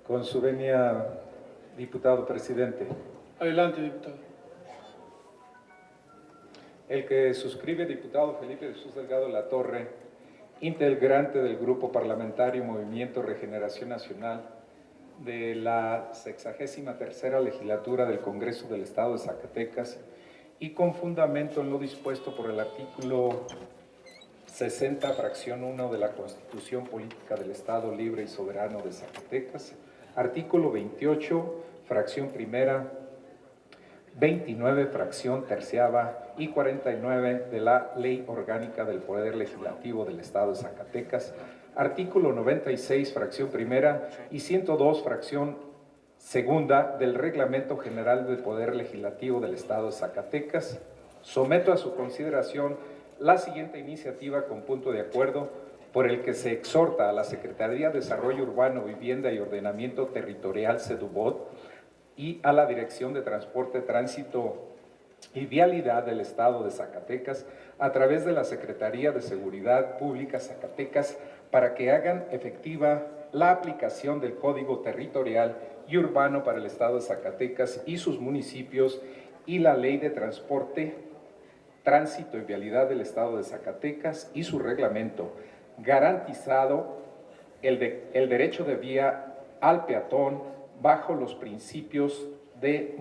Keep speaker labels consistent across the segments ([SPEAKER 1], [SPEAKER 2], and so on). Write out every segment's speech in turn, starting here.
[SPEAKER 1] Con su venia, diputado presidente.
[SPEAKER 2] Adelante, diputado.
[SPEAKER 1] El que suscribe, diputado Felipe Jesús Delgado Latorre, integrante del Grupo Parlamentario Movimiento Regeneración Nacional de la 63ª Legislatura del Congreso del Estado de Zacatecas y con fundamento en lo dispuesto por el artículo 60, fracción 1 de la Constitución Política del Estado Libre y Soberano de Zacatecas, artículo 28, fracción primera, 29, fracción terciava y 49 de la Ley Orgánica del Poder Legislativo del Estado de Zacatecas, artículo 96, fracción primera y 102, fracción segunda del Reglamento General del Poder Legislativo del Estado de Zacatecas, someto a su consideración la siguiente iniciativa con punto de acuerdo por el que se exhorta a la Secretaría de Desarrollo Urbano, Vivienda y Ordenamiento Territorial, SEDUBOT, y a la Dirección de Transporte, Tránsito y Vialidad del Estado de Zacatecas, a través de la Secretaría de Seguridad Pública Zacatecas, para que hagan efectiva la aplicación del Código Territorial y Urbano para el Estado de Zacatecas y sus municipios y la Ley de Transporte, Tránsito y Vialidad del Estado de Zacatecas y su reglamento, garantizado el derecho de vía al peatón bajo los principios de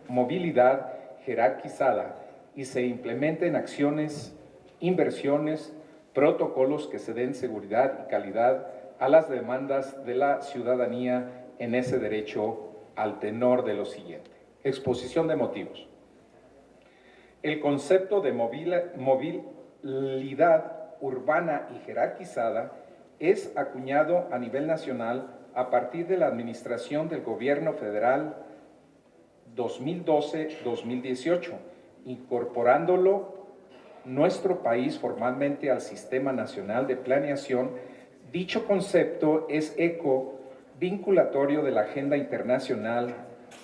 [SPEAKER 1] movilidad jerarquizada y se implementen acciones, inversiones, protocolos que se den seguridad y calidad a las demandas de la ciudadanía en ese derecho al tenor de lo siguiente. Exposición de motivos. El concepto de movilidad urbana y jerarquizada es acuñado a nivel nacional a partir de la administración del Gobierno Federal 2012-2018, incorporándolo nuestro país formalmente al Sistema Nacional de Planeación. Dicho concepto es eco vinculatorio de la Agenda Internacional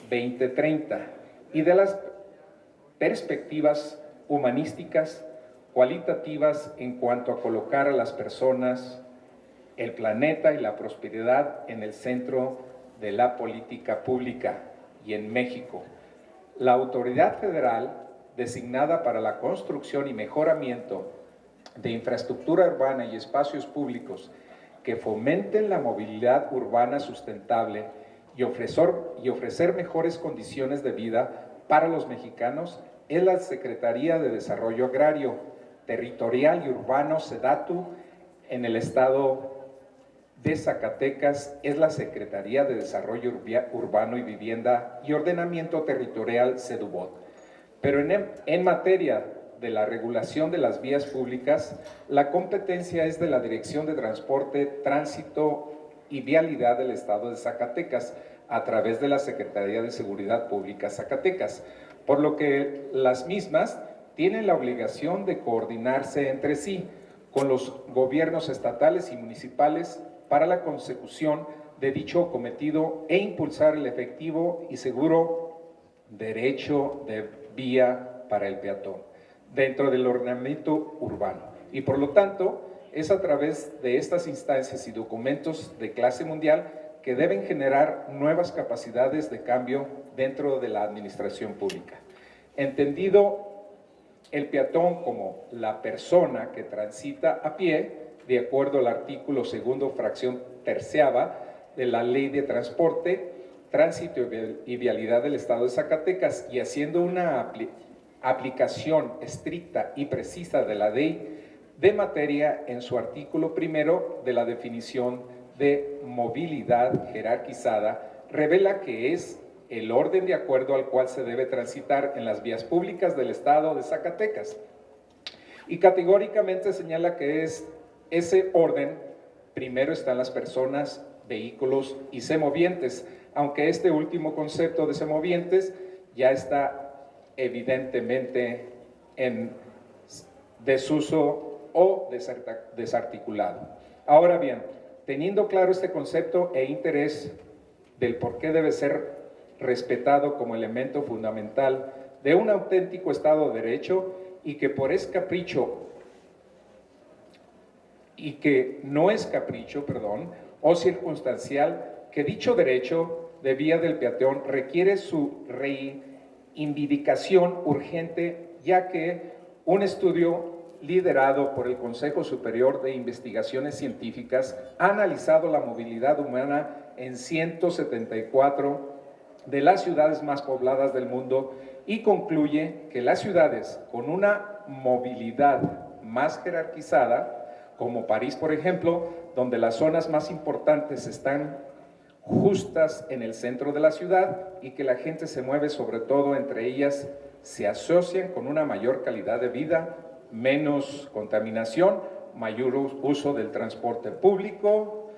[SPEAKER 1] 2030 y de las perspectivas humanísticas cualitativas en cuanto a colocar a las personas, el planeta y la prosperidad en el centro de la política pública. Y en México, la autoridad federal designada para la construcción y mejoramiento de infraestructura urbana y espacios públicos que fomenten la movilidad urbana sustentable y ofrecer mejores condiciones de vida para los mexicanos es la Secretaría de Desarrollo Agrario, Territorial y Urbano, SEDATU. En el estado de Zacatecas es la Secretaría de Desarrollo Urbano y Vivienda y Ordenamiento Territorial, SEDUBOT. Pero en materia de la regulación de las vías públicas, la competencia es de la Dirección de Transporte, Tránsito y Vialidad del Estado de Zacatecas, a través de la Secretaría de Seguridad Pública Zacatecas, por lo que las mismas tienen la obligación de coordinarse entre sí con los gobiernos estatales y municipales para la consecución de dicho cometido e impulsar el efectivo y seguro derecho de vía para el peatón dentro del ordenamiento urbano. Y por lo tanto, es a través de estas instancias y documentos de clase mundial que deben generar nuevas capacidades de cambio dentro de la administración pública. Entendido el peatón como la persona que transita a pie, de acuerdo al artículo 2, fracción terciava de la Ley de Transporte, Tránsito y Vialidad del Estado de Zacatecas, y haciendo una aplicación estricta y precisa de la ley de materia en su artículo 1 de la definición de movilidad jerarquizada, revela que es el orden de acuerdo al cual se debe transitar en las vías públicas del Estado de Zacatecas. Y categóricamente señala que es ese orden, primero están las personas, vehículos y semovientes, aunque este último concepto de semovientes ya está evidentemente en desuso o desarticulado. Ahora bien, teniendo claro este concepto e interés del por qué debe ser respetado como elemento fundamental de un auténtico Estado de Derecho y que no es capricho, o circunstancial que dicho derecho de vía del peatón requiere su reivindicación urgente, ya que un estudio liderado por el Consejo Superior de Investigaciones Científicas ha analizado la movilidad humana en 174 de las ciudades más pobladas del mundo y concluye que las ciudades con una movilidad más jerarquizada, como París, por ejemplo, donde las zonas más importantes están justas en el centro de la ciudad y que la gente se mueve sobre todo entre ellas, se asocian con una mayor calidad de vida, menos contaminación, mayor uso del transporte público,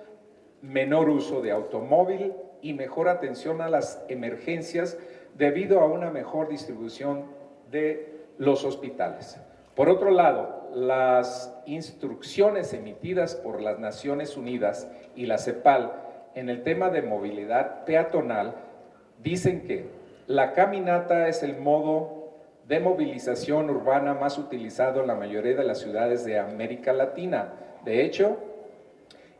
[SPEAKER 1] menor uso de automóvil y mejor atención a las emergencias debido a una mejor distribución de los hospitales. Por otro lado, las instrucciones emitidas por las Naciones Unidas y la CEPAL en el tema de movilidad peatonal dicen que la caminata es el modo de movilización urbana más utilizado en la mayoría de las ciudades de América Latina. De hecho,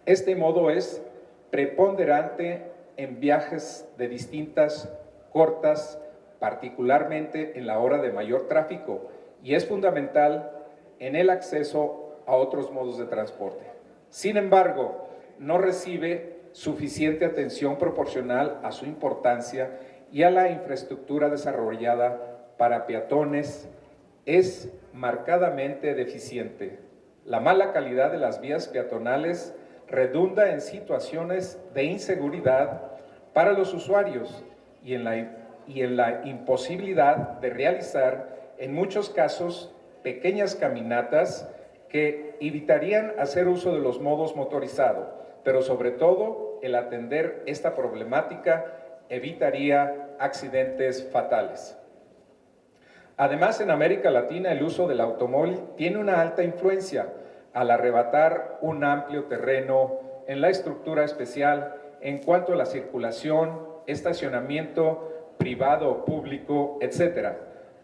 [SPEAKER 1] este modo es preponderante en viajes de distintas cortas, particularmente en la hora de mayor tráfico, y es fundamental en el acceso a otros modos de transporte. Sin embargo, no recibe suficiente atención proporcional a su importancia y a la infraestructura desarrollada para peatones es marcadamente deficiente. La mala calidad de las vías peatonales redunda en situaciones de inseguridad para los usuarios y en la imposibilidad de realizar, en muchos casos, pequeñas caminatas que evitarían hacer uso de los modos motorizados, pero sobre todo el atender esta problemática evitaría accidentes fatales. Además, en América Latina el uso del automóvil tiene una alta influencia al arrebatar un amplio terreno en la estructura especial en cuanto a la circulación, estacionamiento privado o público, etc.,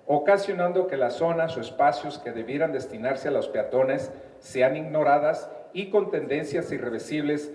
[SPEAKER 1] ocasionando que las zonas o espacios que debieran destinarse a los peatones sean ignoradas y con tendencias irreversibles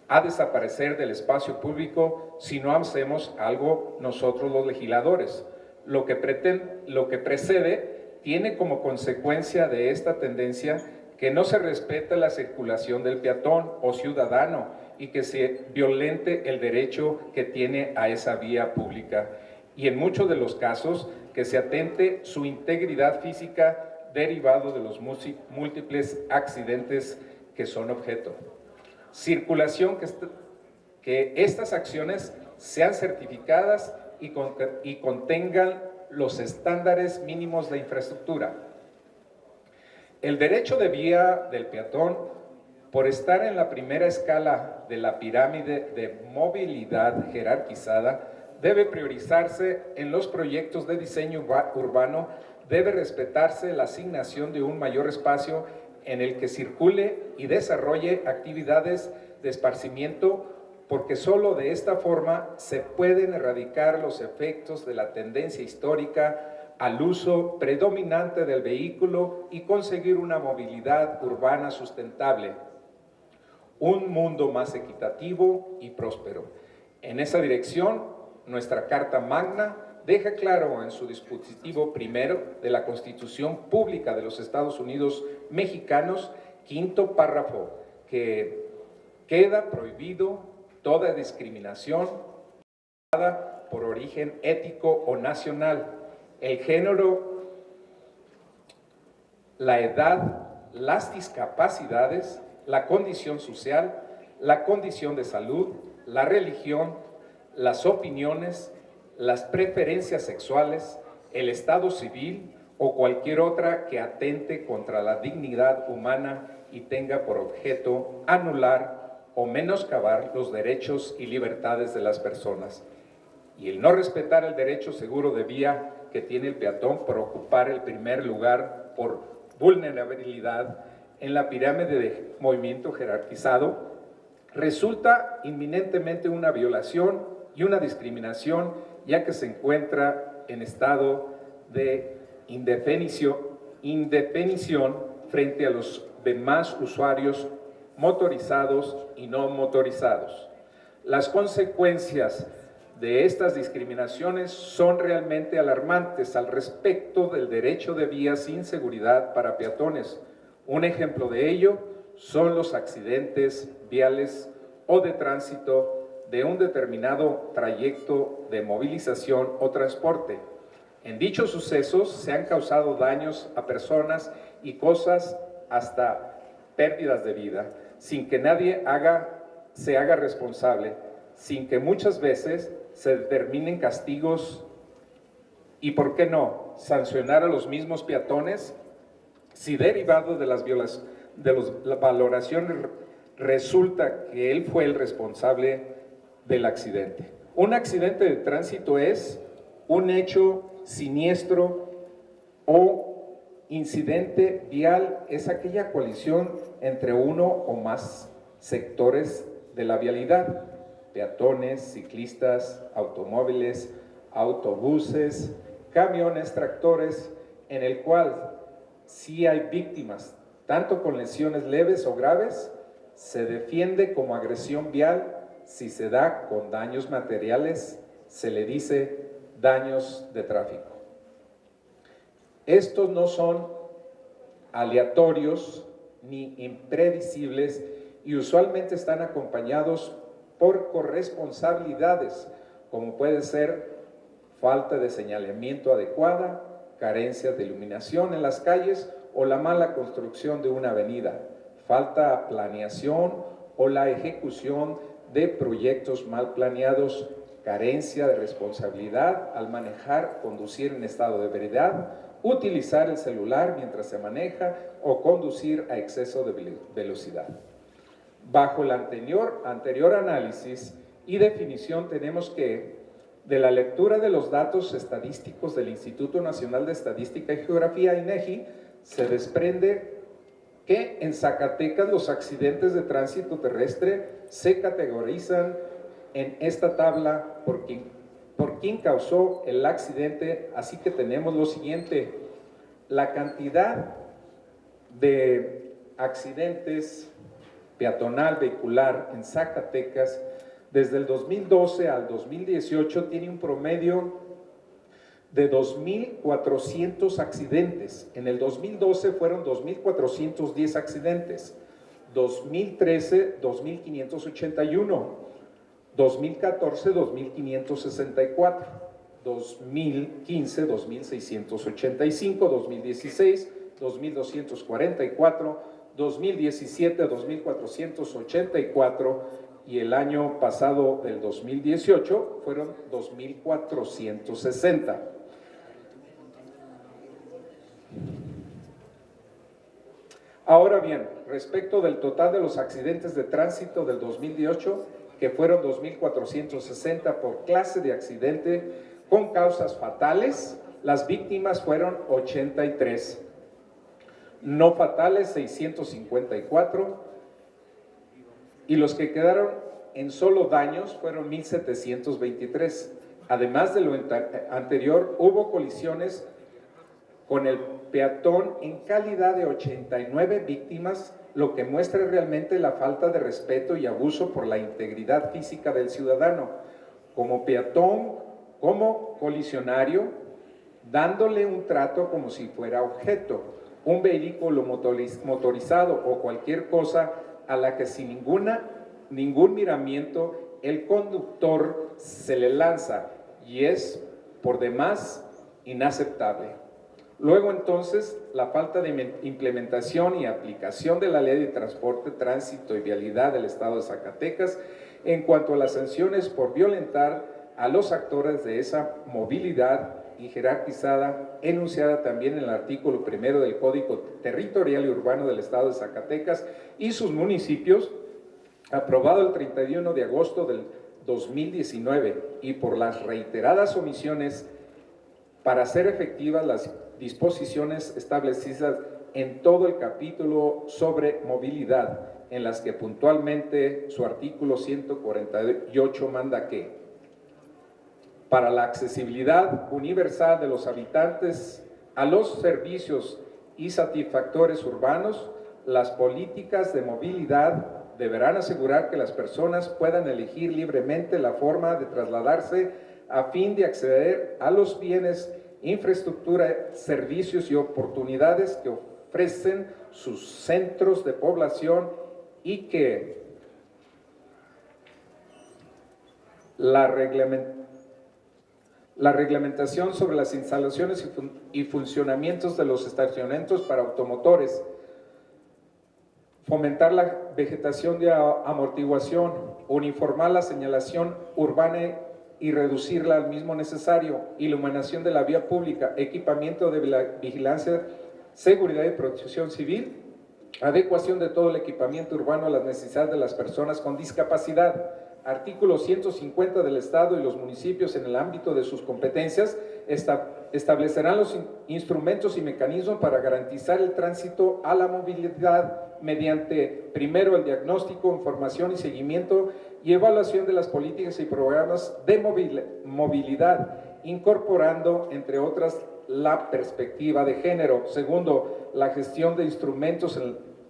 [SPEAKER 1] a desaparecer del espacio público si no hacemos algo nosotros los legisladores. Lo que precede tiene como consecuencia de esta tendencia que no se respeta la circulación del peatón o ciudadano y que se violente el derecho que tiene a esa vía pública. Y en muchos de los casos que se atente su integridad física derivado de los múltiples accidentes que son objeto. Circulación que estas acciones sean certificadas y contengan los estándares mínimos de infraestructura. El derecho de vía del peatón, por estar en la primera escala de la pirámide de movilidad jerarquizada, debe priorizarse en los proyectos de diseño urbano, debe respetarse la asignación de un mayor espacio en el que circule y desarrolle actividades de esparcimiento, porque solo de esta forma se pueden erradicar los efectos de la tendencia histórica al uso predominante del vehículo y conseguir una movilidad urbana sustentable, un mundo más equitativo y próspero. En esa dirección, nuestra Carta Magna deja claro en su dispositivo primero de la Constitución Pública de los Estados Unidos Mexicanos, quinto párrafo, que queda prohibido toda discriminación por origen ético o nacional, el género, la edad, las discapacidades, la condición social, la condición de salud, la religión, las opiniones, las preferencias sexuales, el estado civil o cualquier otra que atente contra la dignidad humana y tenga por objeto anular o menoscabar los derechos y libertades de las personas. Y el no respetar el derecho seguro de vía que tiene el peatón por ocupar el primer lugar por vulnerabilidad en la pirámide de movimiento jerarquizado resulta inminentemente una violación y una discriminación, ya que se encuentra en estado de indefinición frente a los demás usuarios motorizados y no motorizados. Las consecuencias de estas discriminaciones son realmente alarmantes al respecto del derecho de vía sin seguridad para peatones. Un ejemplo de ello son los accidentes viales o de tránsito de un determinado trayecto de movilización o transporte. En dichos sucesos se han causado daños a personas y cosas hasta pérdidas de vida, sin que nadie se haga responsable, sin que muchas veces se determinen castigos y, ¿por qué no?, sancionar a los mismos peatones si derivado de las valoraciones resulta que él fue el responsable del accidente. Un accidente de tránsito es un hecho siniestro o incidente vial, es aquella colisión entre uno o más sectores de la vialidad, peatones, ciclistas, automóviles, autobuses, camiones, tractores, en el cual si hay víctimas, tanto con lesiones leves o graves, se defiende como agresión vial. Si se da con daños materiales, se le dice daños de tráfico. Estos no son aleatorios ni imprevisibles y usualmente están acompañados por corresponsabilidades, como puede ser falta de señalamiento adecuada, carencia de iluminación en las calles o la mala construcción de una avenida, falta de planeación o la ejecución de proyectos mal planeados, carencia de responsabilidad al manejar, conducir en estado de ebriedad, utilizar el celular mientras se maneja o conducir a exceso de velocidad. Bajo el anterior análisis y definición tenemos que, de la lectura de los datos estadísticos del Instituto Nacional de Estadística y Geografía, INEGI, se desprende que en Zacatecas los accidentes de tránsito terrestre se categorizan en esta tabla por quién causó el accidente. Así que tenemos lo siguiente: la cantidad de accidentes peatonal vehicular en Zacatecas desde el 2012 al 2018 tiene un promedio de 2.400 accidentes. En el 2012 fueron 2.410 accidentes, 2013 2.581, 2014 2.564, 2015 2.685, 2016 2.244, 2017 2.484 y el año pasado del 2018 fueron 2.460. Ahora bien, respecto del total de los accidentes de tránsito del 2018, que fueron 2.460 por clase de accidente con causas fatales, las víctimas fueron 83, no fatales 654, y los que quedaron en solo daños fueron 1.723. Además de lo anterior, hubo colisiones con el peatón en calidad de 89 víctimas, lo que muestra realmente la falta de respeto y abuso por la integridad física del ciudadano, como peatón, como colisionario, dándole un trato como si fuera objeto, un vehículo motorizado o cualquier cosa a la que sin ningún miramiento el conductor se le lanza, y es por demás inaceptable. Luego entonces, la falta de implementación y aplicación de la Ley de Transporte, Tránsito y Vialidad del Estado de Zacatecas en cuanto a las sanciones por violentar a los actores de esa movilidad y jerarquizada, enunciada también en el artículo 1 del Código Territorial y Urbano del Estado de Zacatecas y sus municipios, aprobado el 31 de agosto del 2019, y por las reiteradas omisiones para hacer efectivas las disposiciones establecidas en todo el capítulo sobre movilidad, en las que puntualmente su artículo 148 manda que para la accesibilidad universal de los habitantes a los servicios y satisfactores urbanos, las políticas de movilidad deberán asegurar que las personas puedan elegir libremente la forma de trasladarse a fin de acceder a los bienes, infraestructura, servicios y oportunidades que ofrecen sus centros de población y que la reglamentación sobre las instalaciones y funcionamientos de los estacionamientos para automotores, fomentar la vegetación de amortiguación, uniformar la señalación urbana y reducirla al mismo necesario, iluminación de la vía pública, equipamiento de vigilancia, seguridad y protección civil, adecuación de todo el equipamiento urbano a las necesidades de las personas con discapacidad. Artículo 150 del Estado y los municipios en el ámbito de sus competencias establecerán los instrumentos y mecanismos para garantizar el tránsito a la movilidad mediante, primero, el diagnóstico, información y seguimiento y evaluación de las políticas y programas de movilidad, incorporando, entre otras, la perspectiva de género. Segundo, la gestión de instrumentos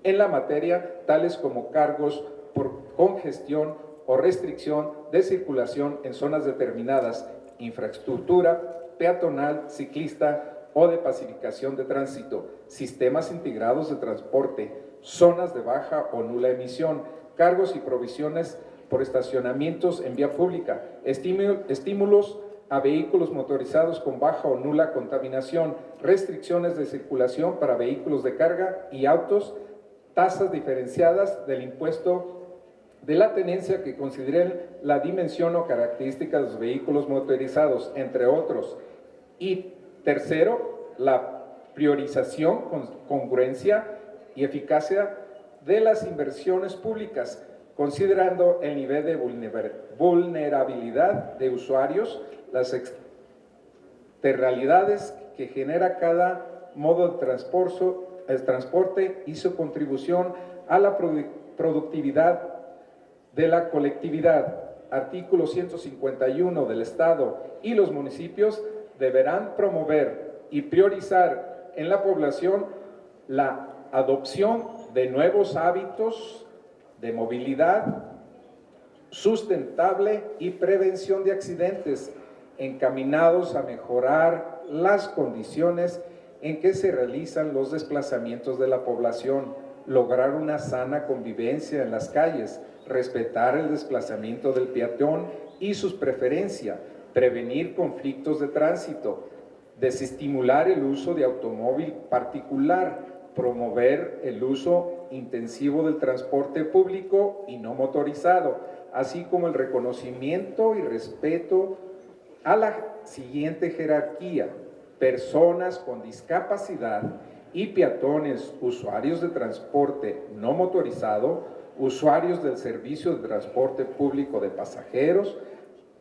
[SPEAKER 1] en la materia, tales como cargos por congestión o restricción de circulación en zonas determinadas, infraestructura peatonal, ciclista o de pacificación de tránsito, sistemas integrados de transporte, zonas de baja o nula emisión, cargos y provisiones por estacionamientos en vía pública, estímulos a vehículos motorizados con baja o nula contaminación, restricciones de circulación para vehículos de carga y autos, tasas diferenciadas del impuesto de la tenencia que consideren la dimensión o característica de los vehículos motorizados, entre otros. Y tercero, la priorización, congruencia y eficacia de las inversiones públicas, considerando el nivel de vulnerabilidad de usuarios, las externalidades que genera cada modo de transporte y su contribución a la productividad de la colectividad. Artículo 151 del Estado y los municipios deberán promover y priorizar en la población la adopción de nuevos hábitos de movilidad sustentable y prevención de accidentes encaminados a mejorar las condiciones en que se realizan los desplazamientos de la población, lograr una sana convivencia en las calles, respetar el desplazamiento del peatón y sus preferencias, prevenir conflictos de tránsito, desestimular el uso de automóvil particular, promover el uso intensivo del transporte público y no motorizado, así como el reconocimiento y respeto a la siguiente jerarquía: personas con discapacidad y peatones, usuarios de transporte no motorizado, usuarios del servicio de transporte público de pasajeros,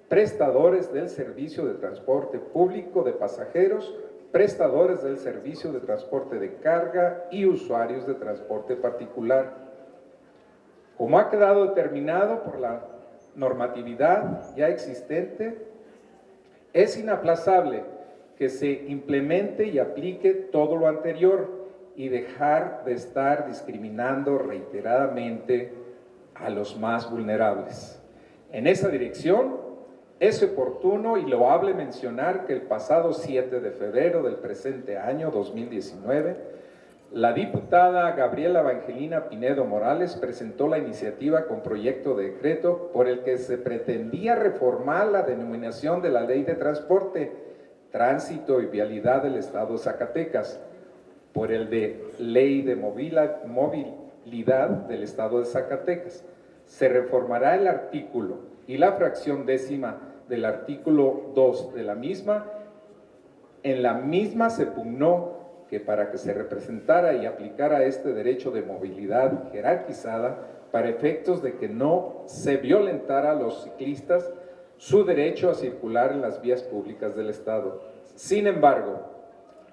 [SPEAKER 1] prestadores del servicio de transporte público de pasajeros, prestadores del servicio de transporte de carga y usuarios de transporte particular. Como ha quedado determinado por la normatividad ya existente, es inaplazable que se implemente y aplique todo lo anterior y dejar de estar discriminando reiteradamente a los más vulnerables. En esa dirección, es oportuno y loable mencionar que el pasado 7 de febrero del presente año 2019, la diputada Gabriela Evangelina Pinedo Morales presentó la iniciativa con proyecto de decreto por el que se pretendía reformar la denominación de la Ley de Transporte, Tránsito y Vialidad del Estado de Zacatecas por el de Ley de Movilidad del Estado de Zacatecas. Se reformará el artículo y la fracción décima del artículo 2 de la misma. En la misma se pugnó que para que se representara y aplicara este derecho de movilidad jerarquizada, para efectos de que no se violentara a los ciclistas su derecho a circular en las vías públicas del Estado. Sin embargo,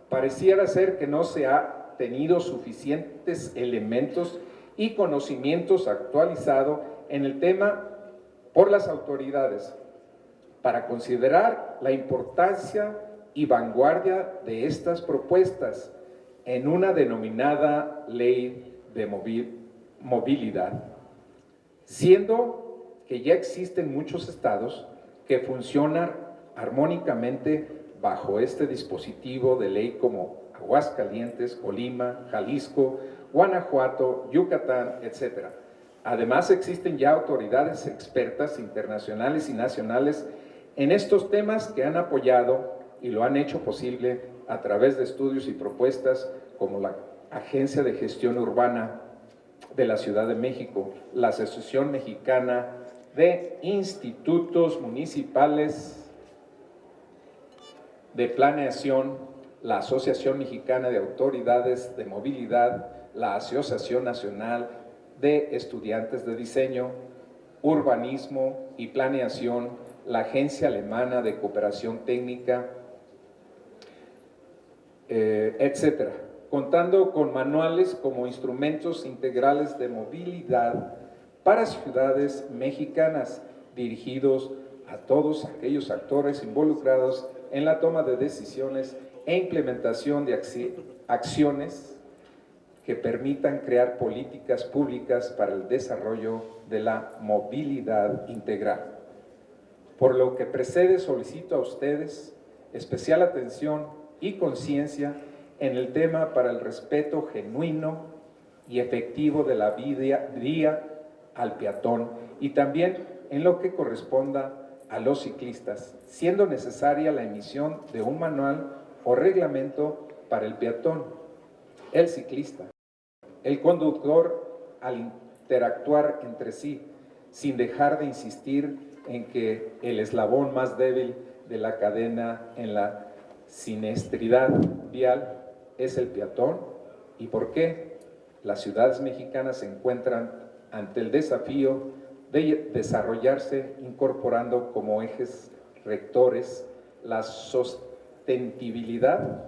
[SPEAKER 1] pareciera ser que no se ha tenido suficientes elementos y conocimientos actualizados en el tema por las autoridades para considerar la importancia y vanguardia de estas propuestas en una denominada ley de movilidad. siendo que ya existen muchos estados que funcionan armónicamente bajo este dispositivo de ley como Aguascalientes, Colima, Jalisco, Guanajuato, Yucatán, etc. Además, existen ya autoridades expertas internacionales y nacionales en estos temas que han apoyado y lo han hecho posible a través de estudios y propuestas como la Agencia de Gestión Urbana de la Ciudad de México, la Asociación Mexicana de Institutos Municipales de Planeación, la Asociación Mexicana de Autoridades de Movilidad, la Asociación Nacional de Estudiantes de Diseño, Urbanismo y Planeación, la Agencia Alemana de Cooperación Técnica, etcétera, contando con manuales como instrumentos integrales de movilidad para ciudades mexicanas, dirigidos a todos aquellos actores involucrados en la toma de decisiones e implementación de acciones que permitan crear políticas públicas para el desarrollo de la movilidad integral. Por lo que precede, solicito a ustedes especial atención y conciencia en el tema para el respeto genuino y efectivo de la vía al peatón y también en lo que corresponda a los ciclistas, siendo necesaria la emisión de un manual o reglamento para el peatón, el ciclista, el conductor al interactuar entre sí, sin dejar de insistir en que el eslabón más débil de la cadena en la siniestralidad vial es el peatón. ¿Y por qué? Las ciudades mexicanas se encuentran ante el desafío de desarrollarse incorporando como ejes rectores la sostenibilidad,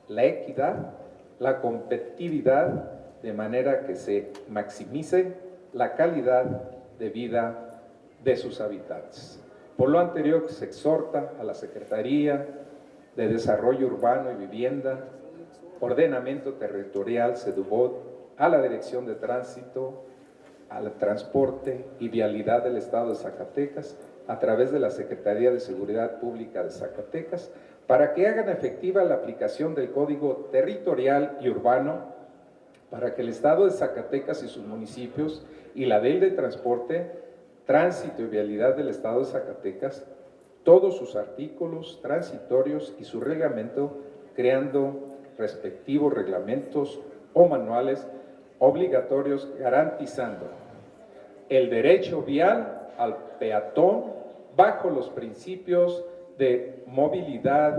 [SPEAKER 1] la equidad, la competitividad, de manera que se maximice la calidad de vida de sus habitantes. Por lo anterior, se exhorta a la Secretaría de Desarrollo Urbano y Vivienda, Ordenamiento Territorial, SEDUBOT, a la Dirección de Tránsito, al Transporte y Vialidad del Estado de Zacatecas, a través de la Secretaría de Seguridad Pública de Zacatecas, para que hagan efectiva la aplicación del Código Territorial y Urbano, para que el Estado de Zacatecas y sus municipios y la Ley de Transporte, Tránsito y Vialidad del Estado de Zacatecas, todos sus artículos transitorios y su reglamento, creando respectivos reglamentos o manuales obligatorios, garantizando el derecho vial al peatón bajo los principios de movilidad